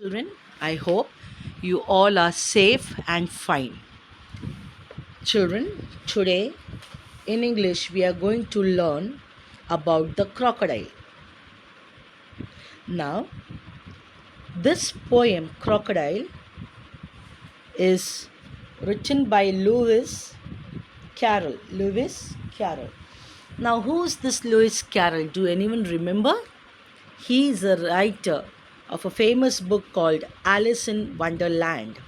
Children, I hope you all are safe and fine. Children, today in English we are going to learn about the crocodile. Now, this poem, Crocodile, is written by Lewis Carroll. Lewis Carroll. Now, who is this Lewis Carroll? Do anyone remember? He is a writer of a famous book called Alice in Wonderland.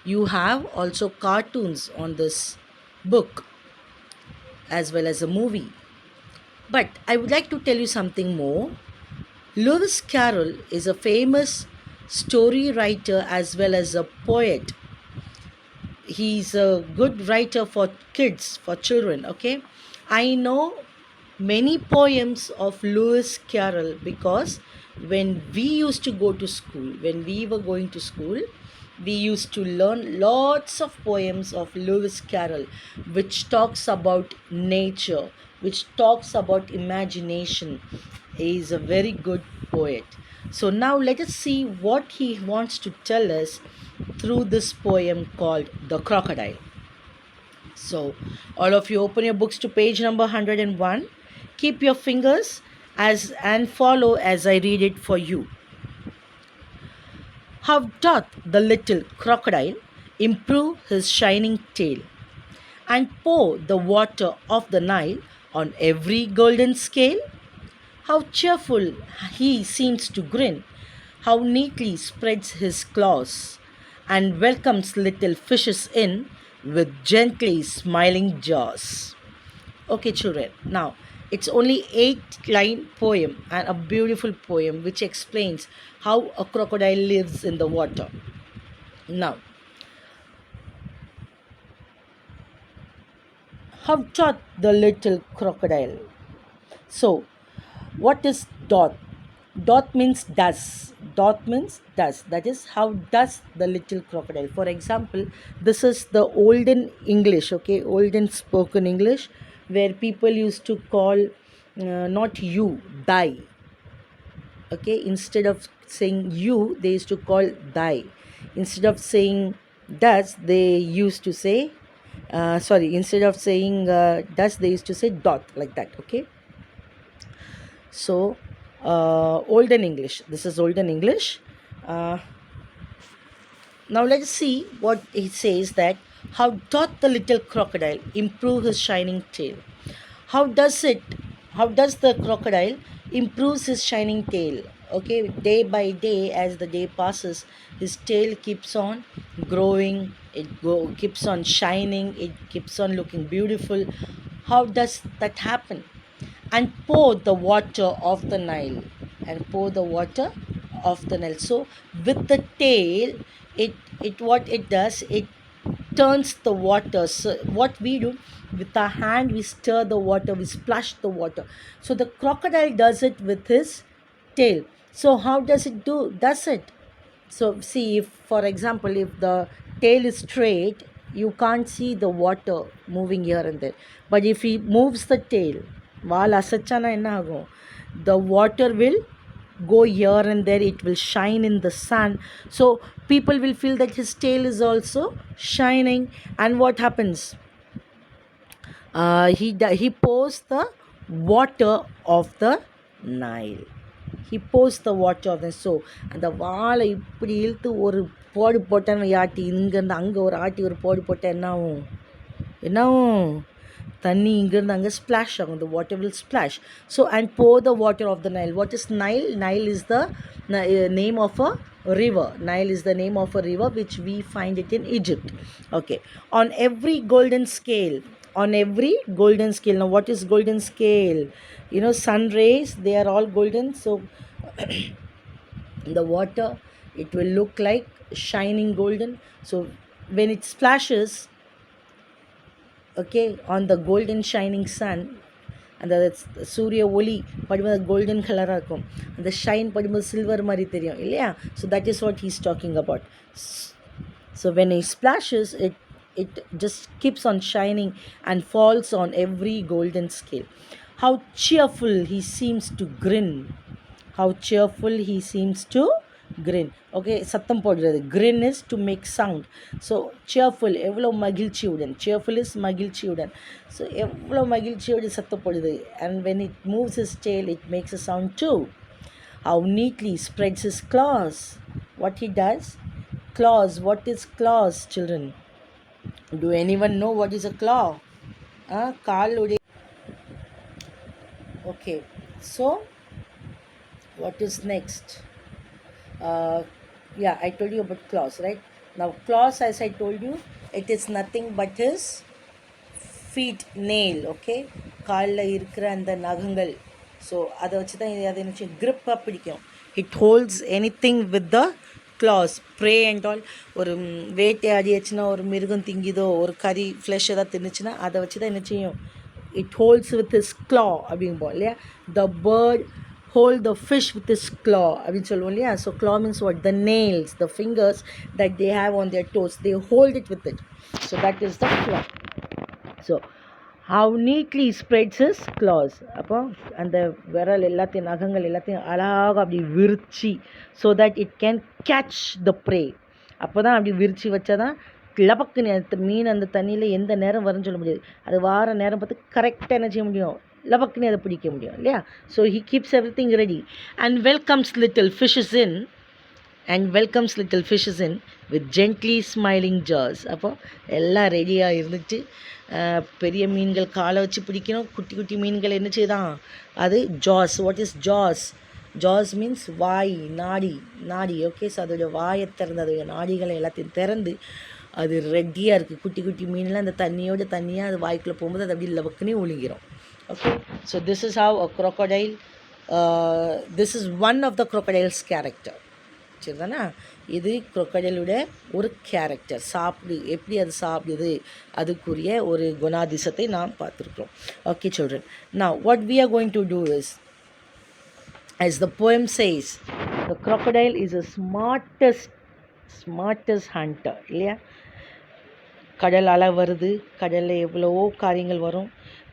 You have also cartoons on this book as well as a movie. But I would like to tell you something more. Lewis Carroll is a famous story writer as well as a poet. He's a good writer for kids, for children, okay? I know many poems of Lewis Carroll because when we used to go to school, when we were going to school, we used to learn lots of poems of Lewis Carroll, which talks about nature, which talks about imagination. He is a very good poet. So now let us see what he wants to tell us through this poem called The Crocodile. So, all of you open your books to page number 101. Keep your fingers as and follow as I read it for you. How doth the little crocodile improve his shining tail and pour the water of the Nile on every golden scale? How cheerful he seems to grin, how neatly spreads his claws, and welcomes little fishes in with gently smiling jaws. Okay, children, now it's only 8 line poem and a beautiful poem which explains how a crocodile lives in the water. Now, how doth the little crocodile? So, what is doth? Doth means does. Doth means does. That is, how does the little crocodile? For example, this is the olden English, okay, olden spoken English, where people used to call not you, thy. Okay, instead of saying you, they used to call thy. Instead of saying does, they used to say, instead of saying does, they used to say dot, like that, okay. So, olden English. This is olden English. Uh, Now let's see what it says that how doth the little crocodile improve his shining tail? How does it? How does the crocodile improves his shining tail? Okay, day by day as the day passes, his tail keeps on growing. Keeps on shining. It keeps on looking beautiful. How does that happen? And pour the water of the Nile. And pour the water of the Nile. So with the tail, it what it does, it turns the water. So what we do with our hand, we stir the water, we splash the water. So the crocodile does it with his tail. So how does it does it? So see, if for example, if the tail is straight, you can't see the water moving here and there. But if he moves the tail, while asachana enna agum, the water will go here and there, it will shine in the sun. So people will feel that his tail is also shining. And what happens? He pours the water of the Nile. He pours the water of the so அந்த வாழை இப்படி இழுத்து ஒரு போடு போட்டேன்னு ஆட்டி இங்கேருந்து அங்கே ஒரு ஆட்டி ஒரு போடு போட்டேன் என்ன ஆகும்? என்ன ஆகும்? தண்ணி இங்கேருந்து அங்கே ஸ்ப்ளாஷ் ஆகும். The water will splash. So and pour the water of the Nile. What is Nile? Nile is the name of a river. Nile is the name of a river which we find it in Egypt. Okay. On every golden scale. On every golden scale. Now what is golden scale? You know, sun rays, they are all golden. So the water, it will look like shining golden. So when it splashes, okay, on the golden shining sun, அந்த சூரிய ஒளி படும்போது golden கலராக இருக்கும், அந்த shine படும்போது silver மாதிரி தெரியும் இல்லையா? So that is what he's talking about. So when he splashes it just keeps on shining and falls on every golden scale. How cheerful he seems to grin. How cheerful he seems to grin. Okay, சத்தம் போடுறது. Grin is to make sound. So cheerful, எவ்வளோ மகிழ்ச்சியுடன். Cheerful is மகிழ்ச்சியுடன். So எவ்வளோ மகிழ்ச்சியோடு சத்தம் போடுது. And when it moves his tail, it makes a sound too. How neatly spreads his claws. What he does? Claws. What is claws, children? Do anyone know what is a claw? காலுடைய. Okay, so what is next? Yeah, I told you about claws, right? Now claws, as I told you, it is nothing but his feet nail. Okay, காலில் இருக்கிற அந்த நகங்கள். So அதை வச்சு தான் அதை என்ன grip-ஆக பிடிக்கும். It holds anything with the claws. Prey and all. ஒரு வேட்டையாடியாச்சுன்னா, ஒரு மிருகம் திங்கிதோ, ஒரு கறி ஃப்ளஷ் எதாவது தின்னுச்சுன்னா அதை வச்சு தான் என்ன செய்யும்? It holds with his claw அப்படிம்போம் இல்லையா? The bird hold the fish with his claw அப்படின்னு சொல்லுவோம் இல்லையா? So claw means what? The nails, the fingers that they have on their toes, they hold it with it. So that is the claw. So how neatly spreads his claws. அப்போ அந்த விரல் எல்லாத்தையும், நகங்கள் எல்லாத்தையும் அழகாக அப்படி விரிச்சி, so that it can catch the prey. அப்போ தான் அப்படி விரிச்சி வச்சா தான் லபக்குன்னு மீன் அந்த தண்ணியில் எந்த நேரம் வரும்னு சொல்ல முடியாது. அது வார நேரம் பார்த்து கரெக்டாக என்ன செய்ய முடியும்? லபக்குன்னு அதை பிடிக்க முடியும் இல்லையா? So he keeps everything ready and welcomes little fishes in with gently smiling jaws. அப்போ எல்லாம் ரெடியாக இருந்துட்டு பெரிய மீன்கள் காலை வச்சு பிடிக்கணும், குட்டி குட்டி மீன்கள் என்ன செய்தான்? அது jaws. What is jaws? Jaws means வாய், நாடி. ஓகே, ஸோ அதோடைய வாயை திறந்து, அதோடைய நாடிகளை எல்லாத்தையும் திறந்து அது ரெடியாக இருக்குது. குட்டி குட்டி மீன்லாம் அந்த தண்ணியாக அது வாய்க்குள்ளே போகும்போது அது அப்படி லவக்குன்னே ஒழுங்கிடும். Okay, so this is how a crocodile, this is one of the crocodile's character. சரிதானா? இது crocodileோட ஒரு கேரக்டர். எப்படி அது சாப்பிடுது, அதுக்குரிய ஒரு குணாதிசத்தை நாம் பார்த்துருக்கிறோம். Okay children, now what we are going to do is, as the poem says, the crocodile is the smartest hunter. இல்லையா? கடல் அலை வருது, கடலில் எவ்வளவோ காரியங்கள் வரும்,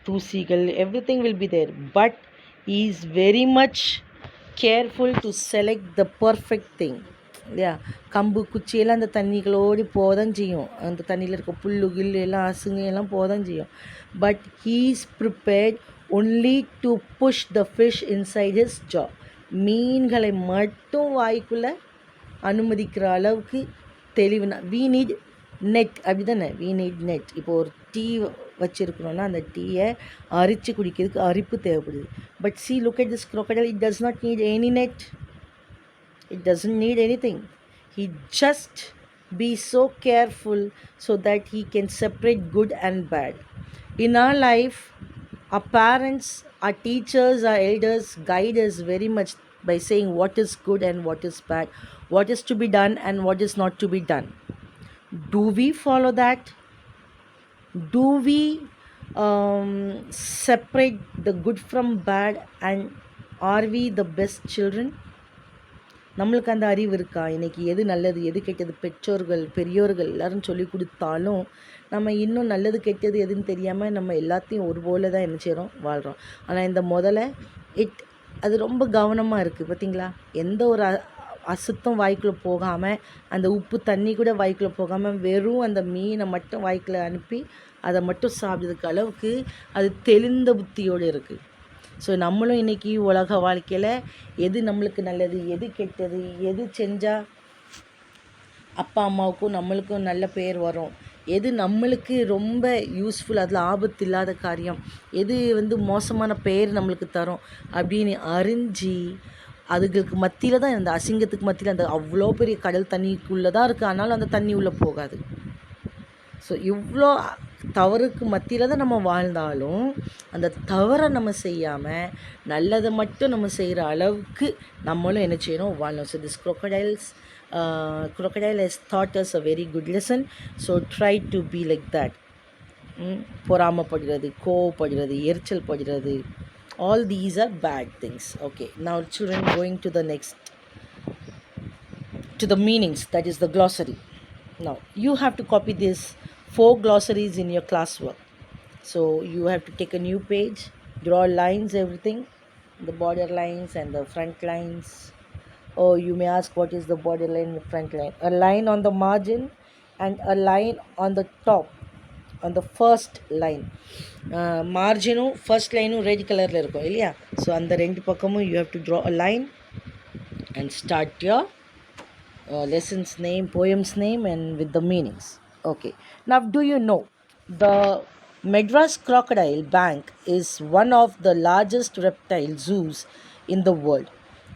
தூசிகள், everything will be there, but he is very much careful to select the perfect thing. இல்லையா? கம்பு குச்சியெல்லாம் அந்த தண்ணிகளோடு போதான் செய்யும், அந்த தண்ணியில் இருக்க புல்லு கில்லு எல்லாம் அசுங்க எல்லாம் போதான் செய்யும், but he is prepared only to push the fish inside his jaw. மீன்களை மட்டும் வாய்க்குள்ளே அனுமதிக்கிற அளவுக்கு தெளிவுனா, we need net. அப்படி தானே? we need net. இப்போ ஒரு டீ வச்சுருக்கணும்னா அந்த டீயை அரித்து குடிக்கிறதுக்கு அரிப்பு தேவைப்படுது. But see, look at this crocodile, it does not need any net, it doesn't need anything. He just be so careful so that he can separate good and bad. In our life, our parents, our teachers, our elders guide us very much by saying what is good and what is bad, what is to be done and what is not to be done. Do we follow that? Do we separate the good from bad, and are we the best children? நம்மளுக்கு அந்த அறிவு இருக்கா? இன்றைக்கி எது நல்லது எது கெட்டது பெற்றோர்கள் பெரியோர்கள் எல்லோரும் சொல்லி கொடுத்தாலும் நம்ம இன்னும் நல்லது கெட்டது எதுன்னு தெரியாமல் நம்ம எல்லாத்தையும் ஒரு போல தான் என்ன செய்கிறோம், வாழ்கிறோம். ஆனால் இந்த முதல்ல அது ரொம்ப கவனமாக இருக்குது பார்த்திங்களா? எந்த ஒரு அசுத்தம் வாய்க்குள்ளே போகாமல், அந்த உப்பு தண்ணி கூட வாய்க்குள்ளே போகாமல், வெறும் அந்த மீனை மட்டும் வாய்க்குள்ளே அனுப்பி அதை மட்டும் சாப்பிட்றதுக்கு அளவுக்கு அது தெளிந்த புத்தியோடு இருக்குது. ஸோ நம்மளும் இன்றைக்கி உலக வாழ்க்கையில் எது நம்மளுக்கு நல்லது எது கெட்டது, எது செஞ்சால் அப்பா அம்மாவுக்கும் நம்மளுக்கும் நல்ல பேர் வரும், எது நம்மளுக்கு ரொம்ப யூஸ்ஃபுல், அதில் ஆபத்து இல்லாத காரியம், எது மோசமான பேர் நம்மளுக்கு தரும் அப்படின்னு அறிஞ்சு அதுகளுக்கு மத்தியில் தான், அந்த அசிங்கத்துக்கு மத்தியில் அந்த அவ்வளோ பெரிய கடல் தண்ணிக்குள்ளே தான் இருக்குது, ஆனாலும் அந்த தண்ணி உள்ளே போகாது. ஸோ இவ்வளோ தவறுக்கு மத்தியில் தான் நம்ம வாழ்ந்தாலும் அந்த தவறை நம்ம செய்யாமல் நல்லதை மட்டும் நம்ம செய்கிற அளவுக்கு நம்மளும் என்ன செய்யணும், வாழணும். So this crocodile has taught us a very good lesson. So try to be like that. பொறாமப்படுறது, கோவப்படுறது, எரிச்சல் படுறது, all these are bad things. Okay, now children, going to the next, to the meanings, that is the glossary. Now you have to copy this 4 glossaries in your classwork. So you have to take a new page, draw lines, everything, the border lines and the front lines, Oh, you may ask, what is the borderline and front line? A line on the margin and a line on the top, on the first line. மார்ஜினும் first லைனும் red கலரில் இருக்கும் இல்லையா? So அந்த ரெண்டு பக்கமும் you have to draw a line and start your lesson's name, poem's name, and with the meanings. Okay. Now, do you know the Madras Crocodile Bank is one of the largest reptile zoos in the world.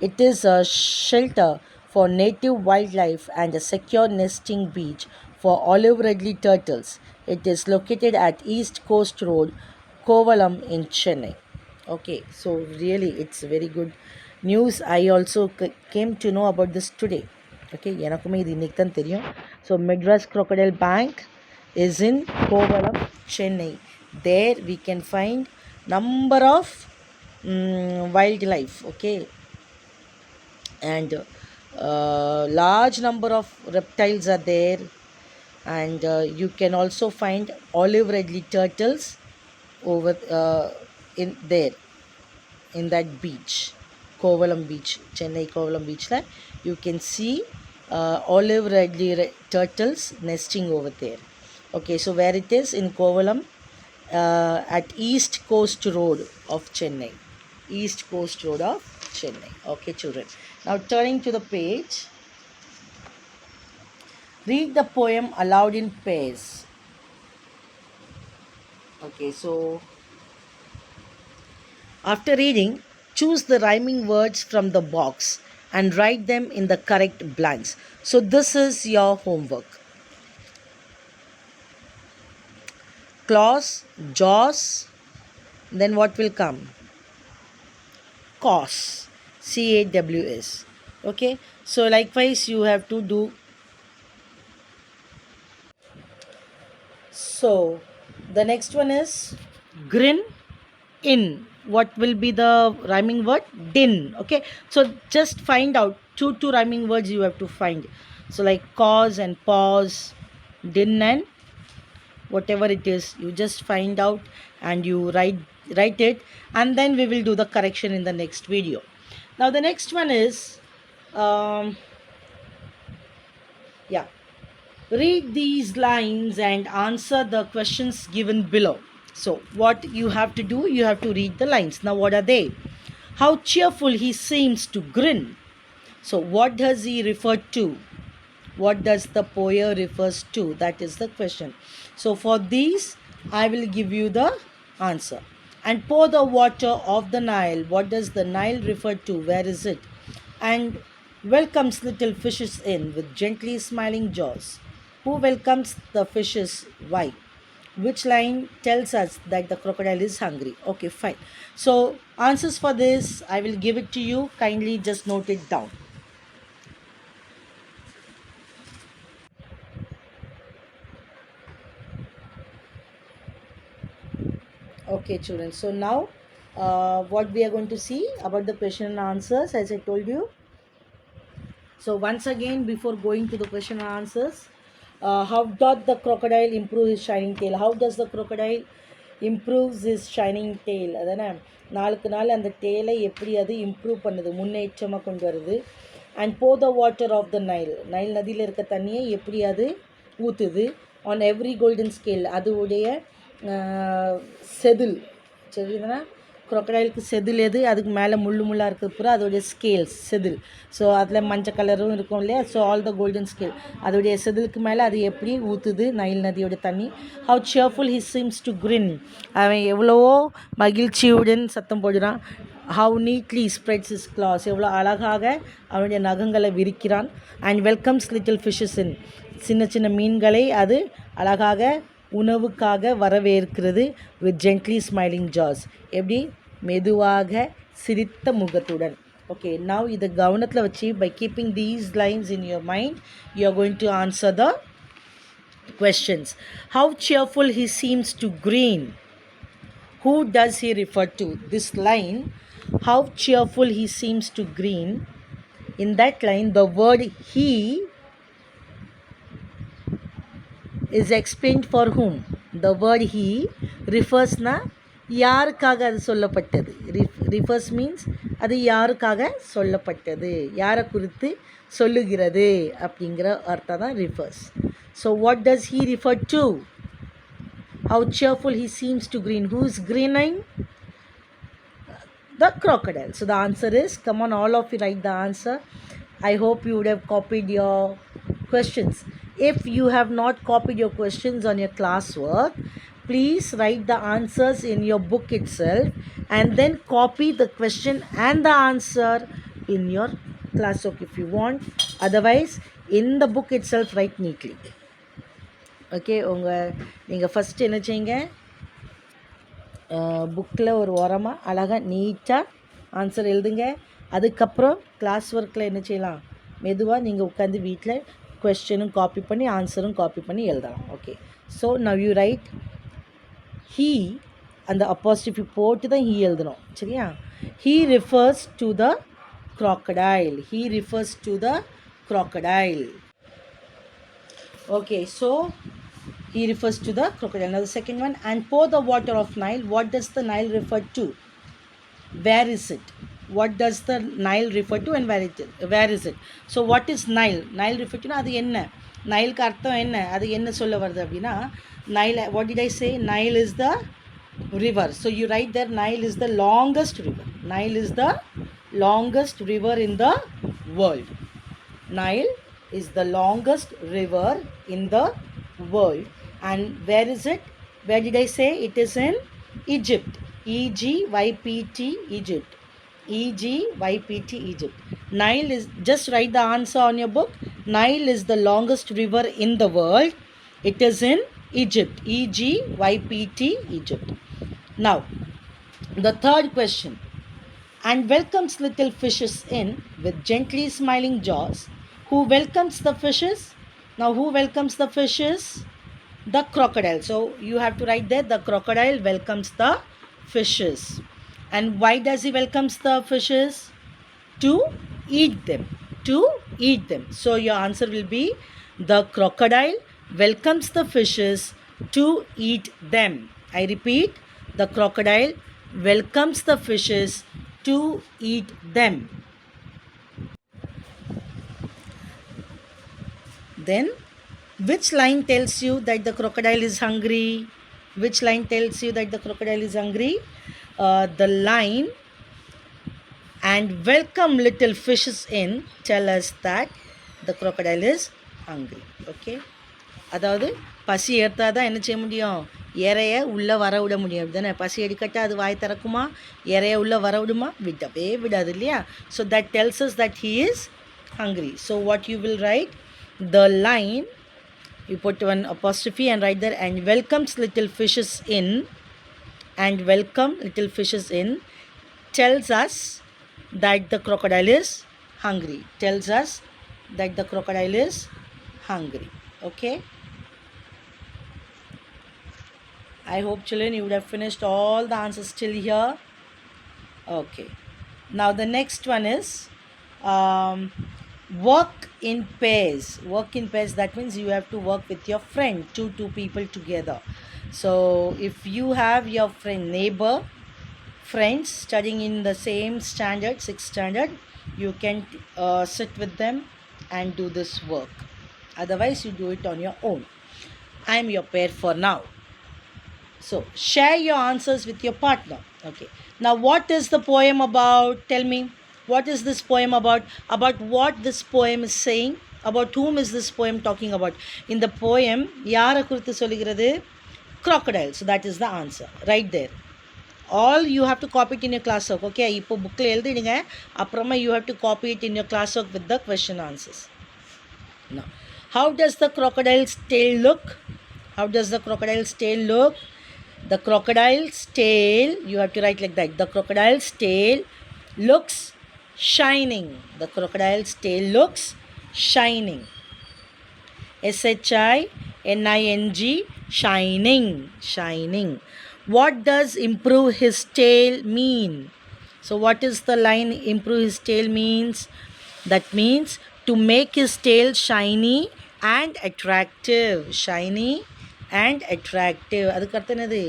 It is a shelter for native wildlife and a secure nesting beach for olive ridley turtles. It is located at East Coast Road, Kovalam in Chennai. Okay, so really it's very good news. I also came to know about this today. Okay, எனக்குமே இது இன்னைக்கு தான் தெரியும். So Madras Crocodile Bank is in Kovalam, Chennai. There we can find number of wildlife, okay, and large number of reptiles are there, and you can also find olive ridley turtles over in there in that beach, Kovalam beach, Chennai Kovalam beach. You can see olive ridley turtles nesting over there. Okay, so where it is? In Kovalam, at East Coast Road of Chennai. East Coast Road of Chennai. Okay, children. Now turning to the page, read the poem aloud in pairs. Okay, so after reading, choose the rhyming words from the box and write them in the correct blanks. So this is your homework. Claws, jaws, then what will come? Caws, CAWS. Okay, so likewise you have to do. So the next one is grin in. What will be the rhyming word? Din. Okay, so just find out two rhyming words you have to find. So like cause and pause, din and whatever it is, you just find out and you write it, and then we will do the correction in the next video. Now the next one is read these lines and answer the questions given below. So what you have to do, you have to read the lines. Now what are they? How cheerful he seems to grin. So what does he refer to? What does the poem refers to? That is the question. So for these I will give you the answer. And pour the water of the Nile. What does the Nile refer to? Where is it? And welcomes little fishes in with gently smiling jaws. Who welcomes the fishes? Why? Which line tells us that the crocodile is hungry? Okay, fine. So answers for this I will give it to you. Kindly just note it down. Okay, children. So now what we are going to see about the question and answers, as I told you. So once again, before going to the question and answers, how does the crocodile improve his shining tail? How does the crocodile improves his shining tail? அதானே நாளுக்கு நாள் அந்த டேலை எப்படி அது improve பண்ணுது, முன்னேற்றமாக கொண்டு வருது. And pour the water of the Nile. Nile நதியில் இருக்க தண்ணியை எப்படி அது ஊற்றுது. ஆன் எவ்ரி கோல்டன் ஸ்கேல், அதுவுடைய செதில் சரிதானா, crocodileக்கு செதில் எது, அதுக்கு மேலே முள்ளாக இருக்கிறது பூரா அதோடைய ஸ்கேல்ஸ் செதில். ஸோ அதில் மஞ்சள் கலரும் இருக்கும் இல்லையா. So all the golden scale, அதோடைய செதிலுக்கு மேலே அது எப்படி ஊற்றுது நைல் நதியோட தண்ணி. How cheerful he seems to grin. அவன் எவ்வளவோ மகிழ்ச்சியுடன் சத்தம் போடுறான். How neatly spreads is claws, எவ்வளோ அழகாக அவனுடைய நகங்களை விரிக்கிறான். And welcomes little fishes in, சின்ன சின்ன மீன்களை அது அழகாக உணவுக்காக வரவேற்கிறது. வித் ஜென்ட்லி ஸ்மைலிங் ஜாஸ், எப்படி மெதுவாக சிரித்த முகத்துடன். ஓகே, நவ் இதை கவனத்தில் வச்சு by keeping these lines in your mind you are going to answer the questions. How cheerful he seems to grin. Who does he refer to? This line, how cheerful he seems to grin. In that line, the word he is explained for whom. The word he refers na யாருக்காக அது சொல்லப்பட்டது. refers means அது யாருக்காக சொல்லப்பட்டது, யாரை குறித்து சொல்லுகிறது அப்படிங்கிற அர்த்தம் தான் refers. So what does he refer to? How cheerful he seems to grin. Who is grinning? The crocodile. So the answer is, come on, all of you write the answer. I hope you would have copied your questions. If you have not copied your questions on your classwork, please write the answers in your book itself and then copy the question and the answer in your classwork if you want. Otherwise, in the book itself, write neatly. Okay, நீங்கள் first என்ன செய்யுங்க, புக்கில் ஒரு ஓரமாக அழகாக நீட்டாக answer எழுதுங்க. அதுக்கப்புறம் கிளாஸ் ஒர்க்கில் என்ன செய்யலாம், மெதுவாக நீங்கள் உட்காந்து வீட்டில் கொஸ்டினும் காப்பி பண்ணி ஆன்சரும் காப்பி பண்ணி எழுதலாம். Okay, so now you right he, அந்த அப்போஸ்ட்ரோஃபி போட்டு தான் ஹீ எழுதணும், சரியா? He refers to the crocodile. He refers to the crocodile. Okay, so he refers to the crocodile. Now the second one, and pour the water of Nile. What does the Nile refer to? Where is it? What does the Nile refer to and where is it? So what is Nile? Nile refer to அது என்ன, நைலுக்கு அர்த்தம் என்ன, அது என்ன சொல்ல வருது அப்படின்னா, Nile, what did I say? Nile is the river. So you write there, Nile is the longest river. Nile is the longest river in the world. Nile is the longest river in the world. And where is it? Where did I say? It is in Egypt. Egypt. Egypt. Egypt. Egypt. Nile is, just write the answer on your book. Nile is the longest river in the world. It is in Egypt. Egypt. Egypt. Now, the third question. And welcomes little fishes in with gently smiling jaws. Who welcomes the fishes? Now who welcomes the fishes? The crocodile. So you have to write there, the crocodile welcomes the fishes. And why does he welcomes the fishes? To eat them. To eat them. So your answer will be, the crocodile welcomes the fishes to eat them. I repeat, the crocodile welcomes the fishes to eat them. Then, which line tells you that the crocodile is hungry? Which line tells you that the crocodile is hungry? The line, and welcome little fishes in, tell us that the crocodile is hungry. Okay, அதாவது பசி ஏற்றால் தான் என்ன செய்ய முடியும், இறைய உள்ளே வர விட முடியும், அப்படி தானே? பசி எடுக்கட்டால் அது வாய் திறக்குமா, இறைய உள்ளே வர விடுமா? விடவே விடாது இல்லையா? So that டெல்ஸ் us that he is hungry. So what you will write, the line, you put one apostrophe and write there, and welcomes little fishes in, and welcome little fishes in tells us that the crocodile is hungry. Tells us that the crocodile is hungry. Okay, I hope children you would have finished all the answers till here. Okay, now the next one is work in pairs. Work in pairs, that means you have to work with your friend, two people together. So if you have your friend, neighbor, friends studying in the same standard, 6th standard, you can sit with them and do this work. Otherwise you do it on your own. I am your pair for now. So share your answers with your partner. Okay, now what is the poem about? Tell me, what is this poem about? About what this poem is saying? About whom is this poem talking about? In the poem, யாரை குறித்து சொல்லுகிறது? Crocodile. So that is the answer right there. All you have to copy it in your classwork. Okay, இப்போ புக்கில் எழுதிடுங்க, அப்புறமா you have to copy it in your classwork with the question answers. Now, how does the crocodile's tail look? How does the crocodile's tail look? The crocodile's tail, you have to write like that. The crocodile's tail looks shining. The crocodile's tail looks shining. shining. Shining. Shining. What does improve his tail mean? So what is the line, improve his tail means? That means to make his tail shiny and attractive. Shiny and attractive. அதுக்கு அர்த்தம் என்னது?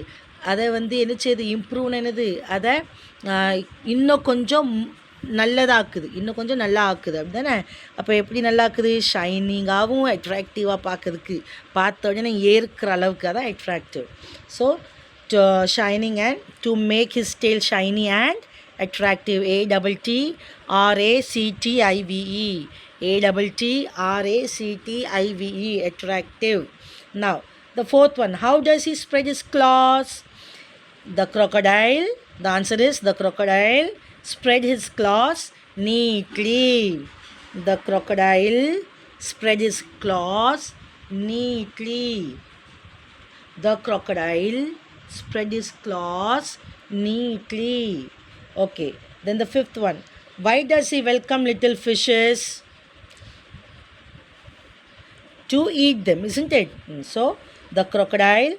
அதை என்ன செய்யுது, இம்ப்ரூவ்னு என்னது, அதை இன்னும் கொஞ்சம் நல்லதாக்குது, இன்னும் கொஞ்சம் நல்லா ஆக்குது அப்படி தானே. அப்போ எப்படி நல்லா ஆக்குது? ஷைனிங்காகவும் அட்ராக்டிவாக பார்க்கறதுக்கு, பார்த்த உடனே ஏற்கிற அளவுக்கு அதான் attractive. So shining and to make his tail shiny and attractive, ATTRACTIVE, ATTRACTIVE, attractive. Now the fourth one, how does he spread his claws? The crocodile, the answer is the crocodile spread his claws neatly. The crocodile spread his claws neatly. The crocodile spread his claws neatly. Okay, then the fifth one, why does he welcome little fishes? To eat them, isn't it? So the crocodile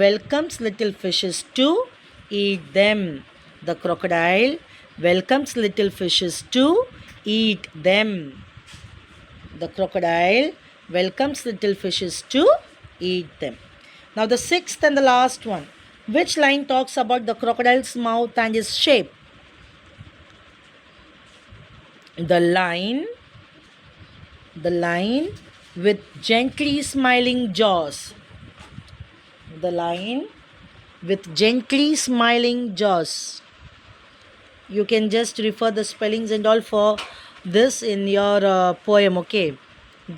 welcomes little fishes to eat them. The crocodile welcomes little fishes to eat them. The crocodile welcomes little fishes to eat them. Now the sixth and the last one, which line talks about the crocodile's mouth and its shape? The line with gently smiling jaws. The line with gently smiling jaws. You can just refer the spellings and all for this in your poem, okay?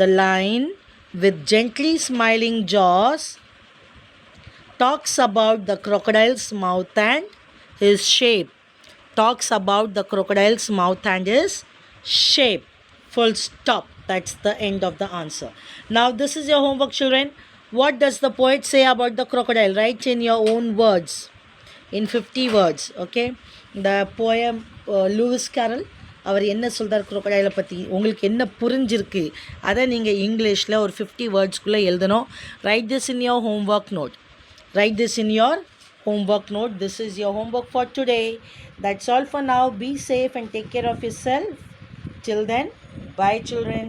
The line with gently smiling jaws talks about the crocodile's mouth and his shape. Talks about the crocodile's mouth and his shape. Full stop. That's the end of the answer. Now this is your homework, children. What does the poet say about the crocodile? Write in your own words, in 50 words, okay? The poem Lewis Carroll அவர் என்ன சொல்கிறார் crocodile பற்றி, உங்களுக்கு என்ன புரிஞ்சிருக்கு அதை நீங்கள் இங்கிலீஷில் ஒரு 50 வேர்ட்ஸ்குள்ளே எழுதணும். Right this in your homework note. Write this in your homework note. This is your homework for today. That's all for now. Be safe and take care of yourself. Till then, bye children.